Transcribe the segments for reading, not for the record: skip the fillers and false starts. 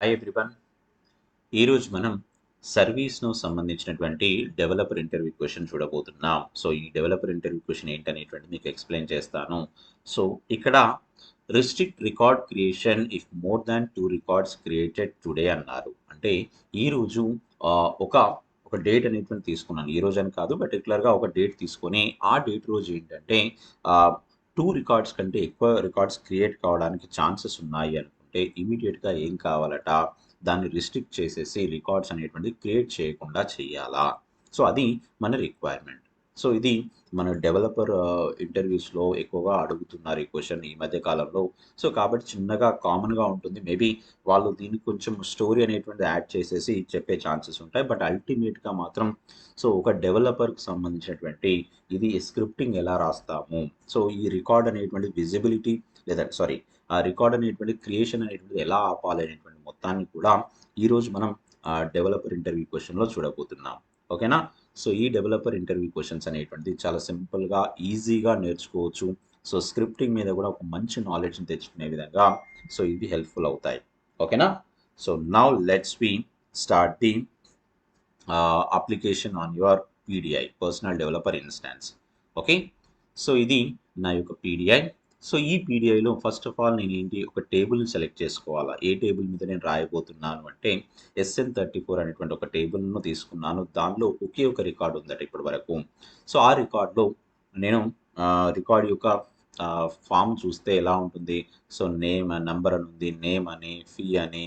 Hi everyone. ఈరోజు మనం సర్వీస్ను సంబంధించినటువంటి డెవలపర్ ఇంటర్వ్యూ క్వశ్చన్ చూడబోతున్నాం. సో ఈ డెవలపర్ ఇంటర్వ్యూ క్వశ్చన్ ఏంటనేటువంటి మీకు ఎక్స్ప్లెయిన్ చేస్తాను. సో ఇక్కడ restrict record creation if more than 2 records created today అన్నారు. అంటే ఈరోజు ఒక ఒక డేట్ అనేటువంటి తీసుకున్నాను. ఈ రోజు అని కాదు, పర్టికులర్గా ఒక డేట్ తీసుకొని ఆ డేట్ రోజు ఏంటంటే 2 రికార్డ్స్ కంటే ఎక్కువ రికార్డ్స్ క్రియేట్ కావడానికి ఛాన్సెస్ ఉన్నాయి అనుకుంటే ఇమీడియట్గా ఏం కావాలట, దాన్ని రిస్ట్రిక్ట్ చేసేసి రికార్డ్స్ అనేటువంటిది క్రియేట్ చేయకుండా చేయాలా. సో అది మన రిక్వైర్మెంట్. సో ఇది మన డెవలపర్ ఇంటర్వ్యూస్లో ఎక్కువగా అడుగుతున్నారు ఈ క్వశ్చన్ ఈ మధ్య కాలంలో. సో కాబట్టి చిన్నగా కామన్గా ఉంటుంది. మేబీ వాళ్ళు దీనికి కొంచెం స్టోరీ అనేటువంటిది యాడ్ చేసేసి చెప్పే ఛాన్సెస్ ఉంటాయి. బట్ అల్టిమేట్గా మాత్రం సో ఒక డెవలపర్కి సంబంధించినటువంటి ఇది స్క్రిప్టింగ్ ఎలా రాస్తాము, సో ఈ రికార్డ్ అనేటువంటి విజిబిలిటీ లేదా సారీ ఆ రికార్డ్ అనేటువంటి క్రియేషన్ అనేటువంటిది ఎలా ఆపాలి అనేటువంటి మొత్తాన్ని కూడా ఈరోజు మనం డెవలపర్ ఇంటర్వ్యూ క్వశ్చన్లో చూడబోతున్నాం. ఓకేనా. సో ఈ డెవలపర్ ఇంటర్వ్యూ క్వశ్చన్స్ అనేటువంటిది చాలా సింపుల్గా ఈజీగా నేర్చుకోవచ్చు. సో స్క్రిప్టింగ్ మీద కూడా ఒక మంచి నాలెడ్జ్ని తెచ్చుకునే విధంగా సో ఇవి హెల్ప్ఫుల్ అవుతాయి. ఓకేనా. So now let's we start the application on your PDI personal developer instance. Okay. So ఇది నా యొక్క పీడిఐ. సో ఈ పీడిఐలో ఫస్ట్ ఆఫ్ ఆల్ నేను ఏంటి ఒక టేబుల్ని సెలెక్ట్ చేసుకోవాలా. ఏ టేబుల్ మీద నేను రాయబోతున్నాను అంటే SN34 అనేటువంటి ఒక టేబుల్ను తీసుకున్నాను. దానిలో ఒకే ఒక రికార్డు ఉందట ఇప్పటి వరకు. సో ఆ రికార్డులో నేను రికార్డ్ యొక్క ఫామ్ చూస్తే ఎలా ఉంటుంది. సో నేమ్ నంబర్ అని ఉంది, నేమ్ అని, ఫీ అని,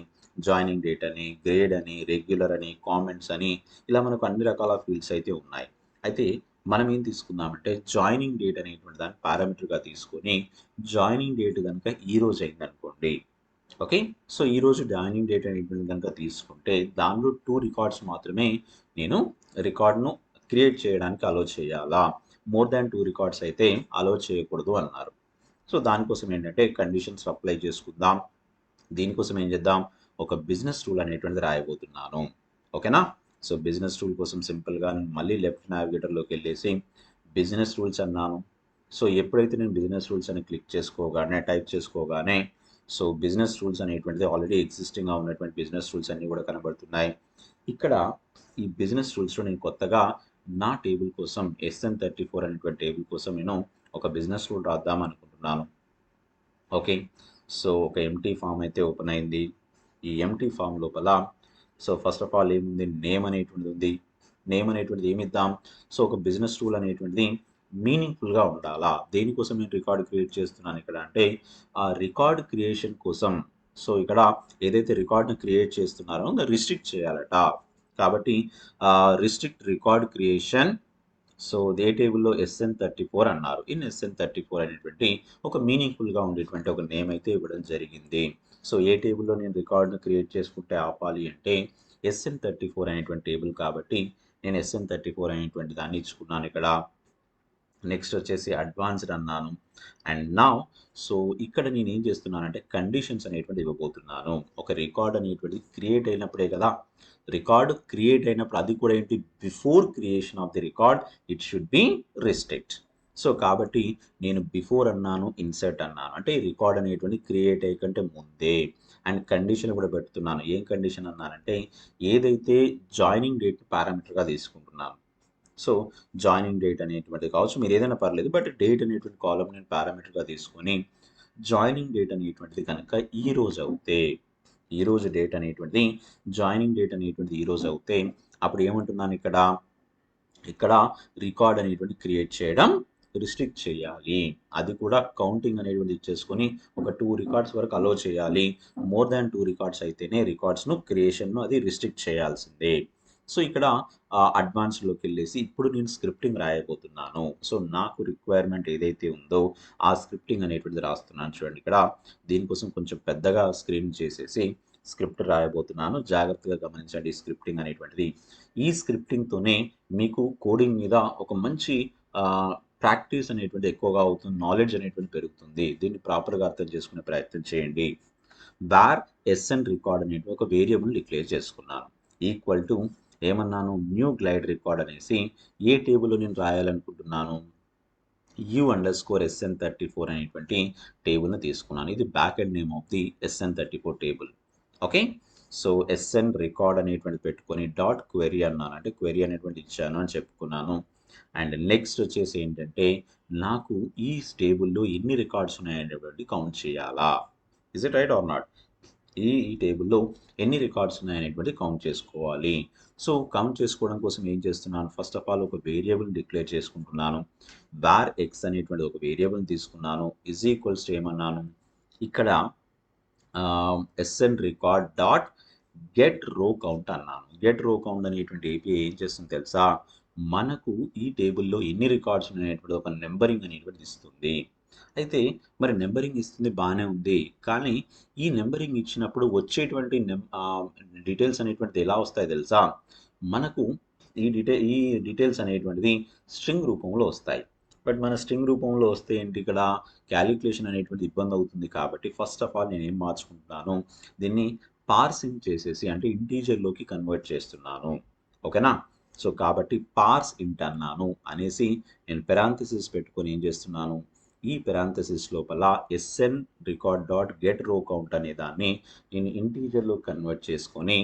జాయినింగ్ డేట్ అని, గ్రేడ్ అని, రెగ్యులర్ అని, కామెంట్స్ అని, ఇలా మనకు అన్ని రకాల ఫీల్డ్స్ అయితే ఉన్నాయి. అయితే మనం ఏం తీసుకుందామంటే జాయినింగ్ డేట్ అనేటువంటి దాన్ని పారామీటర్గా తీసుకొని జాయినింగ్ డేట్ కనుక ఈ రోజు అయిందనుకోండి. ఓకే. సో ఈరోజు జాయినింగ్ డేట్ అనేటువంటి కనుక తీసుకుంటే దానిలో 2 రికార్డ్స్ మాత్రమే నేను రికార్డ్ను క్రియేట్ చేయడానికి అలో చేయాలా, మోర్ దాన్ 2 రికార్డ్స్ అయితే అలో చేయకూడదు అన్నారు. సో దానికోసం ఏంటంటే కండిషన్స్ అప్లై చేసుకుందాం. దీనికోసం ఏం చేద్దాం, ఒక బిజినెస్ రూల్ అనేటువంటిది రాయబోతున్నాను. ఓకేనా. సో బిజినెస్ రూల్ కోసం సింపుల్గా నేను మళ్ళీ లెఫ్ట్ నావిగేటర్లోకి వెళ్ళేసి బిజినెస్ రూల్స్ అన్నాను. సో ఎప్పుడైతే నేను బిజినెస్ రూల్స్ అని క్లిక్ చేసుకోగానే టైప్ చేసుకోగానే సో బిజినెస్ రూల్స్ అనేటువంటిది ఆల్రెడీ ఎగ్జిస్టింగ్గా ఉన్నటువంటి బిజినెస్ రూల్స్ అన్నీ కూడా కనబడుతున్నాయి. ఇక్కడ ఈ బిజినెస్ రూల్స్లో నేను కొత్తగా నా టేబుల్ కోసం SN34 అనేటువంటి టేబుల్ కోసం నేను ఒక బిజినెస్ రూల్ రాద్దాం అనుకుంటున్నాను. ఓకే. సో ఒక ఎంటీ ఫామ్ అయితే ఓపెన్ అయింది. ఈ ఎంటీ ఫామ్ లోపల సో ఫస్ట్ ఆఫ్ ఆల్ ఏముంది, నేమ్ అనేటువంటిది ఉంది. నేమ్ అనేటువంటిది ఏమిద్దాం, సో ఒక బిజినెస్ రూల్ అనేటువంటిది మీనింగ్ఫుల్గా ఉండాలా. దేనికోసం నేను రికార్డ్ క్రియేట్ చేస్తున్నాను ఇక్కడ అంటే ఆ రికార్డ్ క్రియేషన్ కోసం. సో ఇక్కడ ఏదైతే రికార్డ్ని క్రియేట్ చేస్తున్నారో రిస్ట్రిక్ట్ చేయాలట. కాబట్టి రిస్ట్రిక్ట్ రికార్డ్ క్రియేషన్. సో ఏ టేబుల్లో SN34 అన్నారు. ఇన్ SN34 అనేటువంటి ఒక మీనింగ్ఫుల్గా ఉండేటువంటి ఒక నేమ్ అయితే ఇవ్వడం జరిగింది. సో ఏ టేబుల్లో నేను రికార్డును క్రియేట్ చేసుకుంటే ఆపాలి అంటే SN34 అనేటువంటి టేబుల్ కాబట్టి నేను SN34 అనేటువంటి దాన్ని ఇచ్చుకున్నాను ఇక్కడ. నెక్స్ట్ వచ్చేసి అడ్వాన్స్డ్ అన్నాను. అండ్ నౌ సో ఇక్కడ నేను ఏం చేస్తున్నానంటే కండిషన్స్ అనేటువంటి ఇవ్వబోతున్నాను. ఒక రికార్డ్ అనేటువంటిది క్రియేట్ అయినప్పుడే కదా, రికార్డ్ క్రియేట్ అయినప్పుడు అది కూడా ఏంటి, before creation of the record it should be restrict. So కాబట్టి నేను బిఫోర్ అన్నాను, ఇన్సర్ట్ అన్నాను అంటే రికార్డ్ అనేటువంటి క్రియేట్ అయ్యకంటే ముందే. అండ్ కండిషన్ కూడా పెడుతున్నాను. ఏం కండిషన్ అన్నానంటే ఏదైతే జాయినింగ్ డేట్ పారామీటర్గా తీసుకుంటున్నాను. సో జాయినింగ్ డేట్ అనేటువంటిది కావచ్చు, మీరు ఏదైనా పర్లేదు, బట్ డేట్ అనేటువంటి కాలం నేను పారామీటర్గా తీసుకొని జాయినింగ్ డేట్ అనేటువంటిది కనుక ఈ రోజు అవుతే, ఈ రోజు డేట్ అనేటువంటిది జాయినింగ్ డేట్ అనేటువంటిది ఈ రోజు అవుతే అప్పుడు ఏమంటున్నాను ఇక్కడ, ఇక్కడ రికార్డ్ అనేటువంటి క్రియేట్ చేయడం రిస్ట్రిక్ట్ చేయాలి. అది కూడా కౌంటింగ్ అనేటువంటి ఇచ్చేసుకొని ఒక 2 రికార్డ్స్ వరకు అలో చేయాలి. మోర్ దాన్ 2 రికార్డ్స్ అయితేనే రికార్డ్స్ను క్రియేషన్ను అది రిస్ట్రిక్ట్ చేయాల్సిందే. సో ఇక్కడ అడ్వాన్స్డ్లోకి వెళ్ళేసి ఇప్పుడు నేను స్క్రిప్టింగ్ రాయబోతున్నాను. సో నాకు రిక్వైర్మెంట్ ఏదైతే ఉందో ఆ స్క్రిప్టింగ్ అనేటువంటిది రాస్తున్నాను. చూడండి ఇక్కడ దీనికోసం కొంచెం పెద్దగా స్క్రీన్ చేసేసి స్క్రిప్ట్ రాయబోతున్నాను. జాగ్రత్తగా గమనించండి ఈ స్క్రిప్టింగ్ అనేటువంటిది. ఈ స్క్రిప్టింగ్తోనే మీకు కోడింగ్ మీద ఒక మంచి ప్రాక్టీస్ అనేటువంటి ఎక్కువగా అవుతుంది, నాలెడ్జ్ అనేటువంటి పెరుగుతుంది. దీన్ని ప్రాపర్గా అర్థం చేసుకునే ప్రయత్నం చేయండి. వార్ SN రికార్డ్ అనేటువంటి ఒక వేరియబుల్ డిక్లేర్ చేసుకున్నాను. ఈక్వల్ టు ఏమన్నాను, న్యూ గ్లైడ్ రికార్డ్ అనేసి ఏ టేబుల్లో నేను రాయాలనుకుంటున్నాను, U_SN34 అనేటువంటి టేబుల్ని తీసుకున్నాను. ఇది back end name of the SN34 table. Okay. So SN record అనేటువంటి పెట్టుకొని డాట్ క్వెరీ అన్నాను, అంటే క్వెరీ అనేటువంటి ఇచ్చాను అని చెప్పుకున్నాను. అండ్ నెక్స్ట్ వచ్చేసి ఏంటంటే నాకు ఈ టేబుల్లో ఎన్ని రికార్డ్స్ ఉన్నాయనేటువంటి కౌంట్ చేయాలా. Is it right are not? ఈ టేబుల్లో ఎన్ని రికార్డ్స్ ఉన్నాయనేటువంటి కౌంట్ చేసుకోవాలి. సో కౌంట్ చేసుకోవడం కోసం ఏం చేస్తున్నాను, ఫస్ట్ ఆఫ్ ఆల్ ఒక వేరియబుల్ డిక్లేర్ చేసుకుంటున్నాను. వార్ ఎక్స్ అనేటువంటి ఒక వేరియబుల్ తీసుకున్నాను. ఈజ్ ఈక్వల్స్ టు ఏమన్నాను ఇక్కడ SN record dot get row count అన్నాను. గెట్ రో కౌంట్ అనేటువంటి ఏపీఐ ఏం చేస్తుంది తెలుసా, మనకు ఈ టేబుల్లో ఎన్ని రికార్డ్స్ అనేటువంటి ఒక నెంబరింగ్ అనేటువంటిది ఇస్తుంది. అయితే మరి నెంబరింగ్ ఇస్తుంది బాగానే ఉంది, కానీ ఈ నెంబరింగ్ ఇచ్చినప్పుడు వచ్చేటువంటి డీటెయిల్స్ అనేటువంటిది ఎలా వస్తాయి తెలుసా, మనకు ఈ డీటెయిల్స్ అనేటువంటిది స్ట్రింగ్ రూపంలో వస్తాయి. బట్ మన స్ట్రింగ్ రూపంలో వస్తే ఏంటి, ఇక్కడ క్యాలిక్యులేషన్ అనేటువంటి ఇబ్బంది అవుతుంది. కాబట్టి ఫస్ట్ ఆఫ్ ఆల్ నేను ఏం మార్చుకుంటున్నాను, దీన్ని పార్సింగ్ చేసేసి అంటే ఇంటీజర్లోకి కన్వర్ట్ చేస్తున్నాను. ఓకేనా. సో కాబట్టి పార్స్ ఇంట్ అన్నాను అనేసి నేను పెరాంథసిస్ పెట్టుకొని ఏం చేస్తున్నాను, ఈ పెరాంథసిస్ లోపల SN record dot get row count అనే దాన్ని నేను ఇంటీజర్లో కన్వర్ట్ చేసుకొని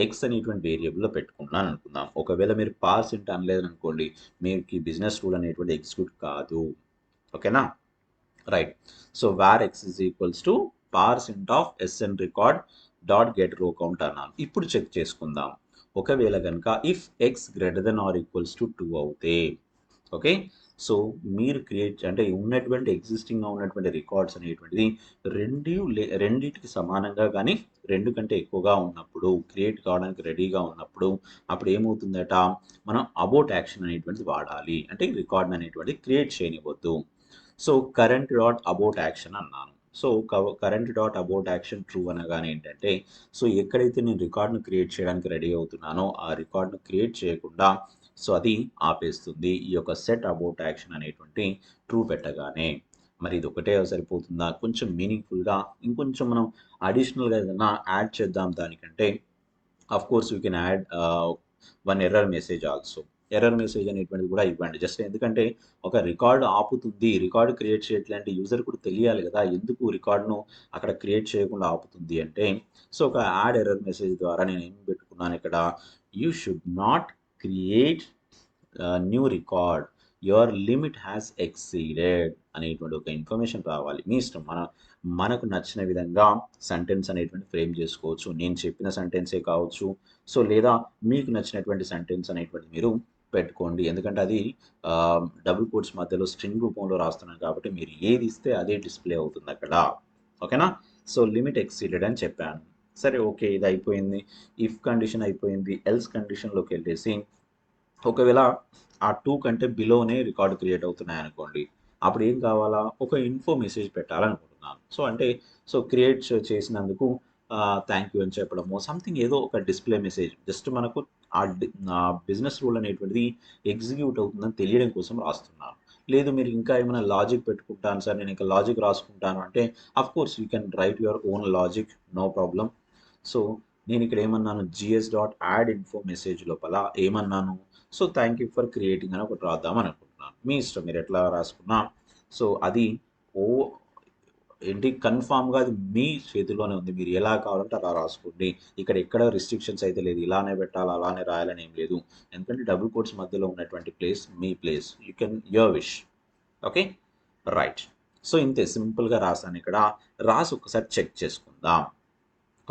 ఎక్స్ అనేటువంటి వేరియబుల్లో పెట్టుకున్నాను అనుకుందాం. ఒకవేళ మీరు పార్స్ ఇంట్ అనలేదు అనుకోండి, మీకు బిజినెస్ రూల్ అనేటువంటి ఎగ్జిక్యూట్ కాదు. ఓకేనా. Right. So var x is equals to parse int of SN record dot get row count అన్నాను. ఇప్పుడు చెక్ చేసుకుందాం. ఒకవేళ కనుక if x greater than or equals to 2 అవుతే, ఓకే, సో మీరు క్రియేట్ అంటే ఉన్నటువంటి ఎగ్జిస్టింగ్గా ఉన్నటువంటి రికార్డ్స్ అనేటువంటిది రెండింటికి సమానంగా కానీ 2 కంటే ఎక్కువగా ఉన్నప్పుడు, క్రియేట్ కావడానికి రెడీగా ఉన్నప్పుడు అప్పుడు ఏమవుతుందట, మనం అబౌట్ యాక్షన్ అనేటువంటిది వాడాలి. అంటే రికార్డ్ అనేటువంటిది క్రియేట్ చేయనివ్వద్దు. So current dot about action అన్నాను. So current dot about action true అనగానే ఏంటంటే, సో ఎక్కడైతే నేను రికార్డ్ను క్రియేట్ చేయడానికి రెడీ అవుతున్నానో ఆ రికార్డ్ను క్రియేట్ చేయకుండా సో అది ఆపేస్తుంది ఈ యొక్క సెట్ అబౌట్ యాక్షన్ అనేటువంటి ట్రూ పెట్టగానే. మరి ఇది ఒకటే సరిపోతుందా, కొంచెం మీనింగ్ఫుల్గా ఇంకొంచెం మనం అడిషనల్గా ఏదైనా యాడ్ చేద్దాం దానికంటే, of course you can add one error message also. Error message అనేటువంటిది కూడా ఇవ్వండి. జస్ట్ ఎందుకంటే ఒక రికార్డు ఆపుతుంది, రికార్డు క్రియేట్ చేయట్లే అంటే యూజర్ కూడా తెలియాలి కదా, ఎందుకు రికార్డును అక్కడ క్రియేట్ చేయకుండా ఆపుతుంది అంటే. సో ఒక యాడ్ ఎర్రర్ మెసేజ్ ద్వారా నేను ఏం పెట్టుకున్నాను ఇక్కడ, you should not create new record, your limit has exceeded అనేటువంటి ఒక ఇన్ఫర్మేషన్ రావాలి. మీ ఇష్టం, మనకు నచ్చిన విధంగా సెంటెన్స్ అనేటువంటి ఫ్రేమ్ చేసుకోవచ్చు. నేను చెప్పిన సెంటెన్సే కావచ్చు, సో లేదా మీకు నచ్చినటువంటి సెంటెన్స్ అనేటువంటి మీరు పెట్టుకోండి. ఎందుకంటే అది డబుల్ కోట్స్ మధ్యలో స్ట్రింగ్ రూపంలో రాస్తున్నాను కాబట్టి మీరు ఏది ఇస్తే అదే డిస్ప్లే అవుతుంది అక్కడ. ఓకేనా. సో లిమిట్ ఎక్సీడెడ్ అని చెప్పాను. సరే ఓకే, ఇది అయిపోయింది. ఇఫ్ కండిషన్ అయిపోయింది. ఎల్స్ కండిషన్లోకి వెళ్ళేసి ఒకవేళ ఆ 2 కంటే బిలోనే రికార్డు క్రియేట్ అవుతున్నాయి అనుకోండి, అప్పుడు ఏం కావాలా, ఒక ఇన్ఫో మెసేజ్ పెట్టాలనుకుంటున్నాను. సో అంటే సో క్రియేట్ చేసినందుకు థ్యాంక్ యూ అని చెప్పడము, సంథింగ్ ఏదో ఒక డిస్ప్లే మెసేజ్, జస్ట్ మనకు ఆ బిజినెస్ రూల్ అనేటువంటిది ఎగ్జిక్యూట్ అవుతుందని తెలియడం కోసం రాస్తున్నాను. లేదు మీరు ఇంకా ఏమైనా లాజిక్ పెట్టుకుంటాను సార్, నేను ఇంకా లాజిక్ రాసుకుంటాను అంటే, of course you can write your own logic, no problem. So నేను ఇక్కడ ఏమన్నాను, GS dot add info message లోపల ఏమన్నాను, so thank you for creating అని ఒకటి రాద్దాం అనుకుంటున్నాను. మీ ఇష్టం, మీరు ఎట్లా రాసుకున్నా. సో అది ఓ ఏంటి కన్ఫామ్గా అది మీ చేతిలోనే ఉంది, మీరు ఎలా కావాలంటే అలా రాసుకోండి. ఇక్కడ ఎక్కడ రిస్ట్రిక్షన్స్ అయితే లేదు, ఇలానే పెట్టాలి అలానే రాయాలని ఏం లేదు. ఎందుకంటే డబుల్ కోట్స్ మధ్యలో ఉన్నటువంటి place me place, you can your wish. Okay right. So ఇంతే సింపుల్గా రాసాను ఇక్కడ. రాసి ఒకసారి చెక్ చేసుకుందాం.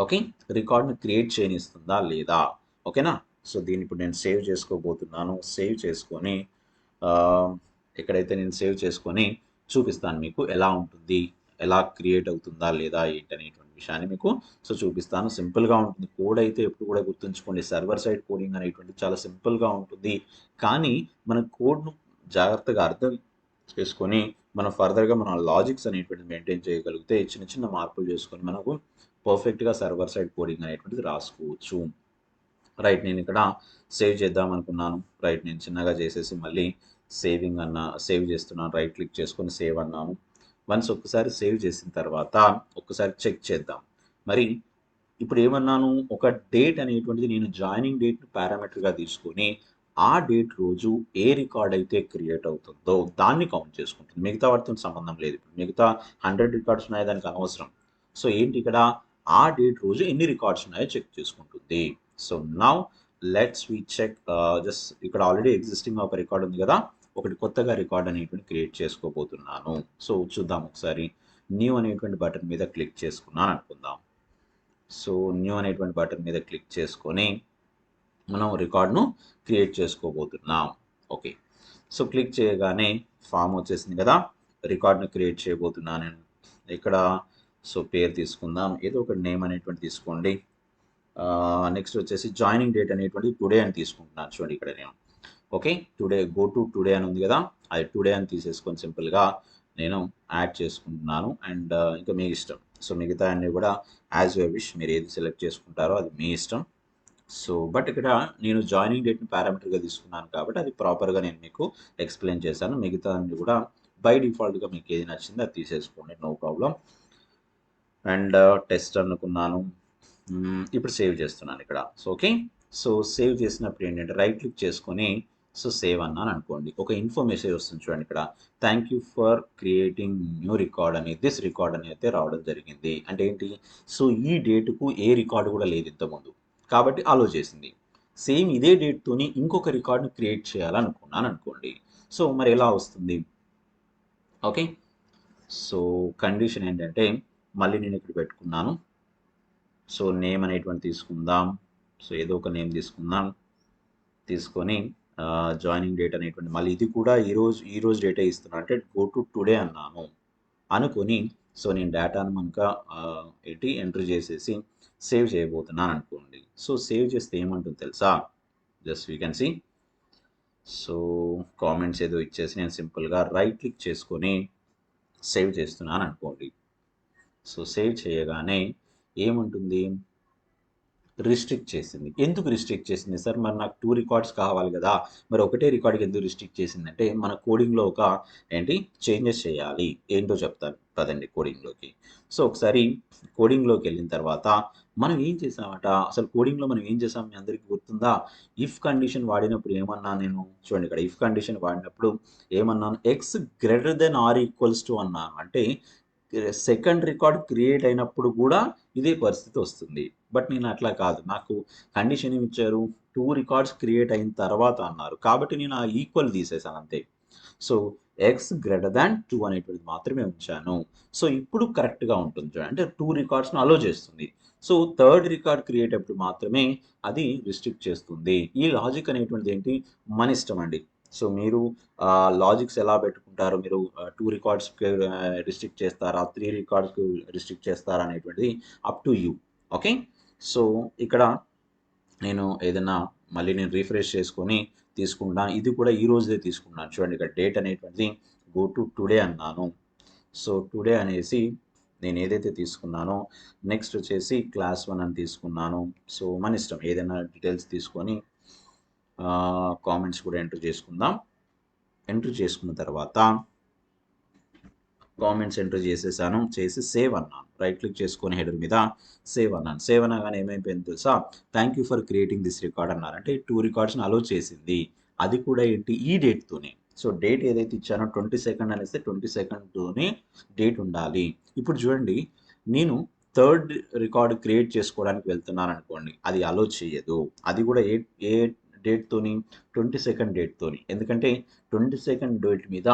ఓకే, రికార్డ్ని క్రియేట్ చేయనిస్తుందా లేదా. ఓకేనా. సో దీన్ని ఇప్పుడు నేను సేవ్ చేసుకోబోతున్నాను. సేవ్ చేసుకొని ఎక్కడైతే నేను సేవ్ చేసుకొని చూపిస్తాను మీకు ఎలా ఉంటుంది, ఎలా క్రియేట్ అవుతుందా లేదా ఏంటనేటువంటి విషయాన్ని మీకు సో చూపిస్తాను. సింపుల్గా ఉంటుంది. కోడ్ అయితే ఎప్పుడు కూడా గుర్తుంచుకోండి, సర్వర్ సైడ్ కోడింగ్ అనేటువంటి చాలా సింపుల్గా ఉంటుంది. కానీ మన కోడ్ను జాగ్రత్తగా అర్థం చేసుకొని మనం ఫర్దర్గా మన లాజిక్స్ అనేటువంటిది మెయింటైన్ చేయగలిగితే చిన్న చిన్న మార్పులు చేసుకొని మనకు పర్ఫెక్ట్గా సర్వర్ సైడ్ కోడింగ్ అనేటువంటిది రాసుకోవచ్చు. రైట్, నేను ఇక్కడ సేవ్ చేద్దాం అనుకున్నాను. రైట్, నేను చిన్నగా చేసేసి మళ్ళీ సేవ్ చేస్తున్నాను. రైట్ క్లిక్ చేసుకొని సేవ్ అన్నాను. వన్స్ ఒక్కసారి సేవ్ చేసిన తర్వాత ఒక్కసారి చెక్ చేద్దాం. మరి ఇప్పుడు ఏమన్నాను, ఒక డేట్ అనేటువంటిది నేను జాయినింగ్ డేట్ని పారామీటర్గా తీసుకొని ఆ డేట్ రోజు ఏ రికార్డ్ అయితే క్రియేట్ అవుతుందో దాన్ని కౌంట్ చేసుకుంటుంది. మిగతా వాటితో సంబంధం లేదు. ఇప్పుడు మిగతా 100 రికార్డ్స్ ఉన్నాయి, దానికి అనవసరం. సో ఏంటి ఇక్కడ ఆ డేట్ రోజు ఎన్ని రికార్డ్స్ ఉన్నాయో చెక్ చేసుకుంటుంది. So now let's we check. Just ఇక్కడ ఆల్రెడీ ఎగ్జిస్టింగ్ ఒక రికార్డ్ ఉంది కదా, ఒకటి కొత్తగా రికార్డ్ అనేటువంటి క్రియేట్ చేసుకోబోతున్నాను. సో చూద్దాం ఒకసారి. న్యూ అనేటువంటి బటన్ మీద క్లిక్ చేసుకున్నాను అనుకుందాం. సో న్యూ అనేటువంటి బటన్ మీద క్లిక్ చేసుకొని మనం రికార్డ్ను క్రియేట్ చేసుకోబోతున్నాం. ఓకే, సో క్లిక్ చేయగానే ఫామ్ వచ్చేసింది కదా, రికార్డ్ను క్రియేట్ చేయబోతున్నాను నేను. ఇక్కడ సో పేరు తీసుకుందాం, ఏదో ఒక నేమ్ అనేటువంటి తీసుకోండి. నెక్స్ట్ వచ్చేసి జాయినింగ్ డేట్ అనేటువంటి టుడే అని తీసుకుంటున్నాను. చూడండి ఇక్కడ నేను okay today, go to today అని ఉంది కదా, అది టుడే అని తీసేసుకొని సింపుల్గా నేను యాడ్ చేసుకుంటున్నాను. అండ్ ఇంకా మీ ఇష్టం. సో మిగతా అన్నీ కూడా యాజ్ యూ విష్, మీరు ఏది సెలెక్ట్ చేసుకుంటారో అది మీ ఇష్టం. సో బట్ ఇక్కడ నేను జాయినింగ్ డేట్ని పారామీటర్గా తీసుకున్నాను కాబట్టి అది ప్రాపర్గా నేను మీకు ఎక్స్ప్లెయిన్ చేశాను. మిగతా అన్ని కూడా బై డిఫాల్ట్గా మీకు ఏది నచ్చిందో అది తీసేసుకోండి, నో ప్రాబ్లం. అండ్ టెస్ట్ అనుకున్నాను. ఇప్పుడు సేవ్ చేస్తున్నాను ఇక్కడ. సో ఓకే, సో సేవ్ చేసినప్పుడు ఏంటంటే రైట్ క్లిక్ చేసుకొని సో సేవ్ అన్నాను అనుకోండి, ఒక ఇన్ఫో మెసేజ్ వస్తుంది చూడండి ఇక్కడ, thank you for creating new record అని, దిస్ రికార్డ్ అని అయితే రావడం జరిగింది. అంటే ఏంటి, సో ఈ డేటుకు ఏ రికార్డు కూడా లేదు ఇంతకుముందు కాబట్టి అలో చేసింది. సేమ్ ఇదే డేట్తోని ఇంకొక రికార్డును క్రియేట్ చేయాలనుకున్నాను అనుకోండి, సో మరి ఎలా వస్తుంది. ఓకే, సో కండిషన్ ఏంటంటే మళ్ళీ నేను ఇక్కడ పెట్టుకున్నాను. సో నేమ్ అనేటువంటి తీసుకుందాం. సో ఏదో ఒక నేమ్ తీసుకుందాం, తీసుకొని జాయినింగ్ డేట్ అనేటువంటి మళ్ళీ ఇది కూడా ఈరోజు డేటే ఇస్తున్నాను, అంటే గో టు టుడే అన్నాను అనుకొని సో నేను డేటాను మనక ఏంటి ఎంటర్ చేసేసి సేవ్ చేయబోతున్నాను అనుకోండి. సో సేవ్ చేస్తే ఏమంటుంది తెలుసా, just we can see. So comments ఏదో ఇచ్చేసి నేను సింపుల్గా రైట్ క్లిక్ చేసుకొని సేవ్ చేస్తున్నాను అనుకోండి. సో సేవ్ చేయగానే ఏముంటుంది, రిస్ట్రిక్ట్ చేసింది. ఎందుకు రిస్ట్రిక్ట్ చేసింది సార్, మరి నాకు 2 రికార్డ్స్ కావాలి కదా, మరి ఒకటే రికార్డ్కి ఎందుకు రిస్ట్రిక్ట్ చేసిందంటే మన కోడింగ్లో ఒక ఏంటి చేంజెస్ చేయాలి. ఏంటో చెప్తాను పదండి కోడింగ్లోకి. సో ఒకసారి కోడింగ్లోకి వెళ్ళిన తర్వాత మనం ఏం చేసామట, అసలు కోడింగ్లో మనం ఏం చేసాం మీ అందరికీ గుర్తుందా, ఇఫ్ కండిషన్ వాడినప్పుడు ఏమన్నా నేను, చూడండి ఇక్కడ ఇఫ్ కండిషన్ వాడినప్పుడు ఏమన్నాను, x greater than or equals to అన్నాను. అంటే సెకండ్ రికార్డ్ క్రియేట్ అయినప్పుడు కూడా ఇదే పరిస్థితి వస్తుంది. బట్ నేను అట్లా కాదు, నాకు కండిషన్ ఏమి ఇచ్చారు, 2 రికార్డ్స్ క్రియేట్ అయిన తర్వాత అన్నారు కాబట్టి నేను ఆ ఈక్వల్ తీసేసాను అంతే. సో ఎక్స్ గ్రేటర్ దాన్ 2 అనేటువంటిది మాత్రమే ఉంచాను. సో ఇప్పుడు కరెక్ట్గా ఉంటుంది చూడండి, అంటే 2 రికార్డ్స్ను అలో చేస్తుంది. సో థర్డ్ రికార్డ్ క్రియేట్ అప్పుడు మాత్రమే అది రిస్ట్రిక్ట్ చేస్తుంది. ఈ లాజిక్ అనేటువంటిది ఏంటి, మన ఇష్టం అండి. సో మీరు లాజిక్స్ ఎలా పెట్టుకుంటారో, మీరు 2 రికార్డ్స్కి రిస్ట్రిక్ట్ చేస్తారా, 3 రికార్డ్స్కి రిస్ట్రిక్ట్ చేస్తారా అనేటువంటిది up to you. Okay, so ఇక్కడ నేను ఏదైనా మళ్ళీ నేను రిఫ్రెష్ చేసుకొని తీసుకుంటాను. ఇది కూడా ఈ రోజుదే తీసుకున్నాను. చూడండి ఇక్కడ డేట్ అనేటువంటిది గో టు టుడే అన్నాను. సో టుడే అనేసి నేను ఏదైతే తీసుకున్నానో నెక్స్ట్ వచ్చేసి క్లాస్ 1 అని తీసుకున్నాను. సో మన ఇష్టం ఏదైనా డీటెయిల్స్ తీసుకొని కామెంట్స్ కూడా ఎంటర్ చేసుకుందాం. ఎంటర్ చేసుకున్న తర్వాత కామెంట్స్ ఎంటర్ చేసేసాను, చేసి సేవ్ అన్నాను. రైట్ క్లిక్ చేసుకొని హెడర్ మీద సేవ్ అన్నాను. సేవ్ అనగానే ఏమైపోయింది తెలుసా, thank you for creating this record అన్నారు. అంటే 2 రికార్డ్స్ని అలో చేసింది. అది కూడా ఏంటి, ఈ డేట్తోనే. సో డేట్ ఏదైతే ఇచ్చానో 22 అనేస్తే 22తోనే డేట్ ఉండాలి. ఇప్పుడు చూడండి, నేను థర్డ్ రికార్డ్ క్రియేట్ చేసుకోవడానికి వెళ్తున్నాను అనుకోండి, అది అలో చేయదు. అది కూడా ఏ డేట్తోని, 22 డేట్తోని. ఎందుకంటే 22 డేట్ మీద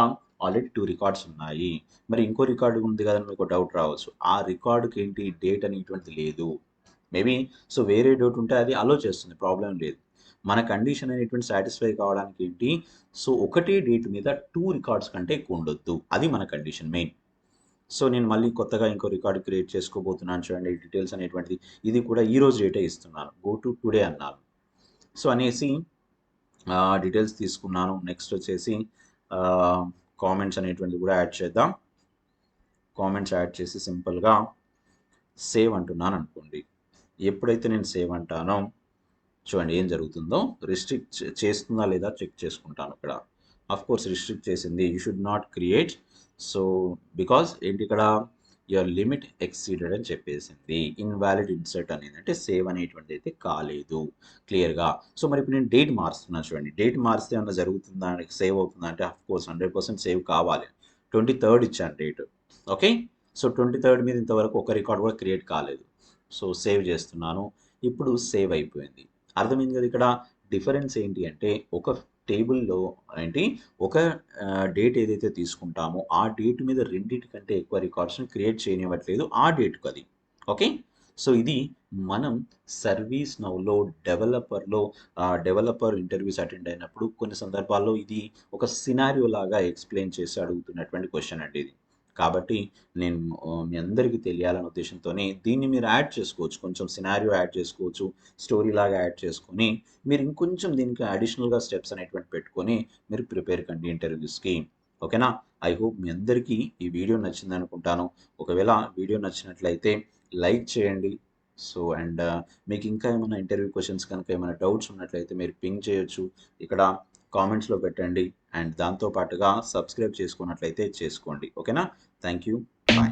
ఆల్రెడీ 2 రికార్డ్స్ ఉన్నాయి. మరి ఇంకో రికార్డు ఉంది కదా అని మీకు డౌట్ రావచ్చు. ఆ రికార్డుకి ఏంటి డేట్ అనేటువంటిది లేదు. మేబీ సో వేరే డేట్ ఉంటే అది అలో చేస్తుంది, ప్రాబ్లం లేదు. మన కండిషన్ అనేటువంటి సాటిస్ఫై కావడానికి ఏంటి, సో ఒకటే డేట్ మీద 2 రికార్డ్స్ కంటే ఎక్కువ ఉండొద్దు, అది మన కండిషన్ మెయిన్. సో నేను మళ్ళీ కొత్తగా ఇంకో రికార్డ్ క్రియేట్ చేసుకోబోతున్నాను. చూడండి డీటెయిల్స్ అనేటువంటిది ఇది కూడా ఈ రోజు డేటే ఇస్తున్నాను, గో టు టుడే అన్నాను. సో అనేసి డీటెయిల్స్ తీసుకున్నాను. నెక్స్ట్ వచ్చేసి కామెంట్స్ అనేటువంటిది కూడా యాడ్ చేద్దాం. కామెంట్స్ యాడ్ చేసి సింపుల్గా సేవ్ అంటున్నాను అనుకోండి. ఎప్పుడైతే నేను సేవ్ అంటానో చూడండి ఏం జరుగుతుందో, రిస్ట్రిక్ట్ చేస్తుందా లేదా చెక్ చేసుకుంటాను ఇక్కడ. అఫ్ కోర్స్ రిస్ట్రిక్ట్ చేసింది, you should not create. So because ఏంటి ఇక్కడ యువర్ లిమిట్ ఎక్సీడెడ్ అని చెప్పేసింది. ఇన్వాలిడ్ ఇన్సర్ట్ అనేది అంటే సేవ్ అనేటువంటిది అయితే కాలేదు క్లియర్గా. సో మరి ఇప్పుడు నేను డేట్ మారుస్తున్నాను. చూడండి డేట్ మారిస్తే ఏమన్నా జరుగుతుందా, సేవ్ అవుతుందా అంటే అఫ్ కోర్స్ 100% సేవ్ కావాలి. 23rd ఇచ్చాను డేట్. ఓకే, సో 23rd మీద ఇంతవరకు ఒక రికార్డ్ కూడా క్రియేట్ కాలేదు. సో సేవ్ చేస్తున్నాను. ఇప్పుడు సేవ్ అయిపోయింది. అర్థమైంది కదా ఇక్కడ డిఫరెన్స్ ఏంటి అంటే ఒక టేబుల్‌లో ఏంటి ఒక డేట్ ఏదైతే తీసుకుంటామో ఆ డేట్ మీద రెండిటికంటే ఎక్కువ రికార్డ్స్‌ని క్రియేట్ చేయనివ్వట్లేదు ఆ డేట్‌కది. ఓకే. సో ఇది మనం సర్వీస్ నౌలో డెవలపర్ ఇంటర్వ్యూస్ అటెండ్ అయినప్పుడు కొన్ని సందర్భాల్లో ఇది ఒక సినారియో లాగా ఎక్స్‌ప్లెయిన్ చేసి అడుగుతున్నటువంటి క్వెషన్ అండి ఇది. కాబట్టి నేను మీ అందరికీ తెలియాలనే ఉద్దేశ్యంతోనే దీన్ని మీరు యాడ్ చేసుకోవచ్చు. కొంచెం సినారియో యాడ్ చేసుకోవచ్చు. స్టోరీలాగా యాడ్ చేసుకొని మీరు ఇంకొంచెం దీనికి అడిషనల్‌గా స్టెప్స్ అనేటువంటివి పెట్టుకొని మీరు ప్రిపేర్ కండి ఇంటర్వ్యూస్‌కి. ఓకేనా? ఐ హోప్ మీ అందరికీ ఈ వీడియో నచ్చిందనుకుంటాను. ఒకవేళ వీడియో నచ్చినట్లయితే లైక్ చేయండి. సో అండ్ మీకు ఇంకా ఏమైనా ఇంటర్వ్యూ క్వెషన్స్ కనుక ఏమైనా డౌట్స్ ఉన్నట్లయితే మీరు పింగ్ చేయొచ్చు. ఇక్కడ కామెంట్స్‌లో పెట్టండి. అండ్ దాంతో పాటుగా సబ్స్క్రైబ్ చేసుకున్నట్లయితే చేసుకోండి. ఓకేనా? Thank you. బాయ్.